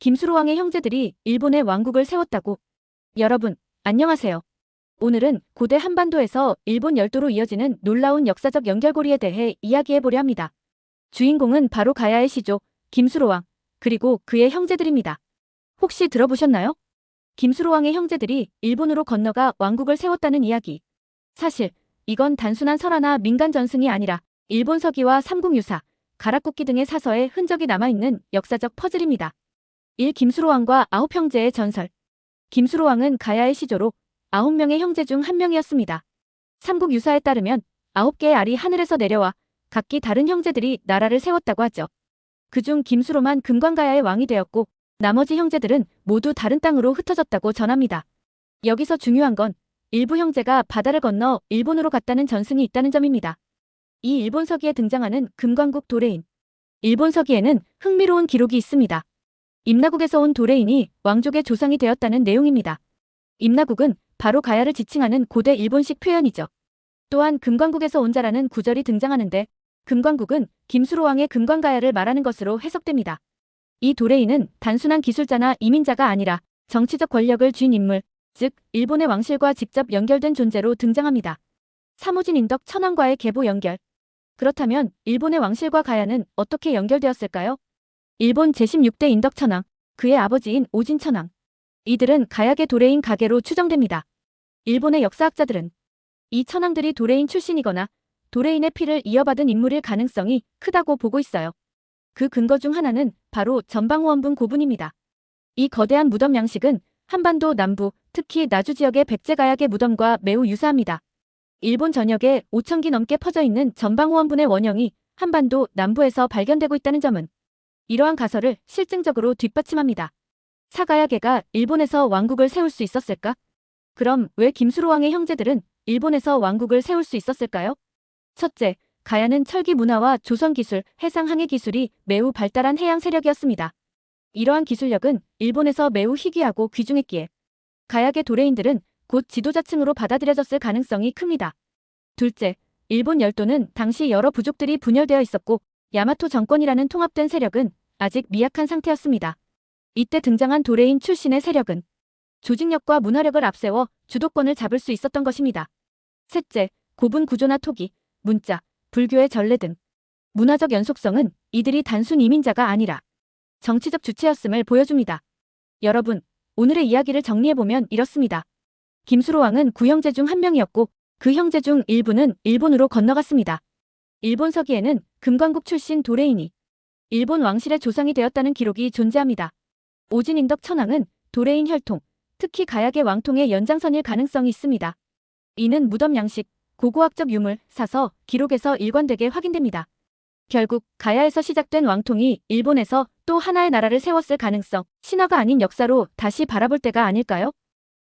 김수로왕의 형제들이 일본의 왕국을 세웠다고. 여러분, 안녕하세요. 오늘은 고대 한반도에서 일본 열도로 이어지는 놀라운 역사적 연결고리에 대해 이야기해보려 합니다. 주인공은 바로 가야의 시조, 김수로왕, 그리고 그의 형제들입니다. 혹시 들어보셨나요? 김수로왕의 형제들이 일본으로 건너가 왕국을 세웠다는 이야기. 사실 이건 단순한 설화나 민간 전승이 아니라 일본 서기와 삼국유사, 가라쿠키 등의 사서에 흔적이 남아있는 역사적 퍼즐입니다. 1. 김수로왕과 9형제의 전설. 김수로왕은 가야의 시조로 9명의 형제 중 한 명이었습니다. 삼국유사에 따르면 9개의 알이 하늘에서 내려와 각기 다른 형제들이 나라를 세웠다고 하죠. 그중 김수로만 금관가야의 왕이 되었고 나머지 형제들은 모두 다른 땅으로 흩어졌다고 전합니다. 여기서 중요한 건 일부 형제가 바다를 건너 일본으로 갔다는 전승이 있다는 점입니다. 이 일본 서기에 등장하는 금관국 도레인. 일본 서기에는 흥미로운 기록이 있습니다. 임나국에서 온 도레인이 왕족의 조상이 되었다는 내용입니다. 임나국은 바로 가야를 지칭하는 고대 일본식 표현이죠. 또한 금관국에서 온 자라는 구절이 등장하는데 금관국은 김수로왕의 금관가야를 말하는 것으로 해석됩니다. 이 도레인은 단순한 기술자나 이민자가 아니라 정치적 권력을 쥔 인물, 즉 일본의 왕실과 직접 연결된 존재로 등장합니다. 사무진 인덕 천황과의 계보 연결. 그렇다면 일본의 왕실과 가야는 어떻게 연결되었을까요? 일본 제16대 인덕 천황, 그의 아버지인 오진 천황. 이들은 가야계 도레인 가계로 추정됩니다. 일본의 역사학자들은 이 천황들이 도레인 출신이거나 도레인의 피를 이어받은 인물일 가능성이 크다고 보고 있어요. 그 근거 중 하나는 바로 전방호원분 고분입니다. 이 거대한 무덤 양식은 한반도 남부, 특히 나주 지역의 백제가야계 무덤과 매우 유사합니다. 일본 전역에 5,000기 넘게 퍼져 있는 전방호원분의 원형이 한반도 남부에서 발견되고 있다는 점은 이러한 가설을 실증적으로 뒷받침합니다. 사가야계가 일본에서 왕국을 세울 수 있었을까? 그럼 왜 김수로왕의 형제들은 일본에서 왕국을 세울 수 있었을까요? 첫째, 가야는 철기 문화와 조선 기술, 해상 항해 기술이 매우 발달한 해양 세력이었습니다. 이러한 기술력은 일본에서 매우 희귀하고 귀중했기에 가야계 도레인들은 곧 지도자층으로 받아들여졌을 가능성이 큽니다. 둘째, 일본 열도는 당시 여러 부족들이 분열되어 있었고 야마토 정권이라는 통합된 세력은 아직 미약한 상태였습니다. 이때 등장한 도레인 출신의 세력은 조직력과 문화력을 앞세워 주도권을 잡을 수 있었던 것입니다. 셋째, 고분 구조나 토기, 문자, 불교의 전례 등 문화적 연속성은 이들이 단순 이민자가 아니라 정치적 주체였음을 보여줍니다. 여러분, 오늘의 이야기를 정리해보면 이렇습니다. 김수로왕은 9형제 중 한 명이었고 그 형제 중 일부는 일본으로 건너갔습니다. 일본 서기에는 금관국 출신 도레인이 일본 왕실의 조상이 되었다는 기록이 존재합니다. 오진 인덕 천황은 도레인 혈통, 특히 가야계 왕통의 연장선일 가능성이 있습니다. 이는 무덤 양식, 고고학적 유물, 사서, 기록에서 일관되게 확인됩니다. 결국 가야에서 시작된 왕통이 일본에서 또 하나의 나라를 세웠을 가능성, 신화가 아닌 역사로 다시 바라볼 때가 아닐까요?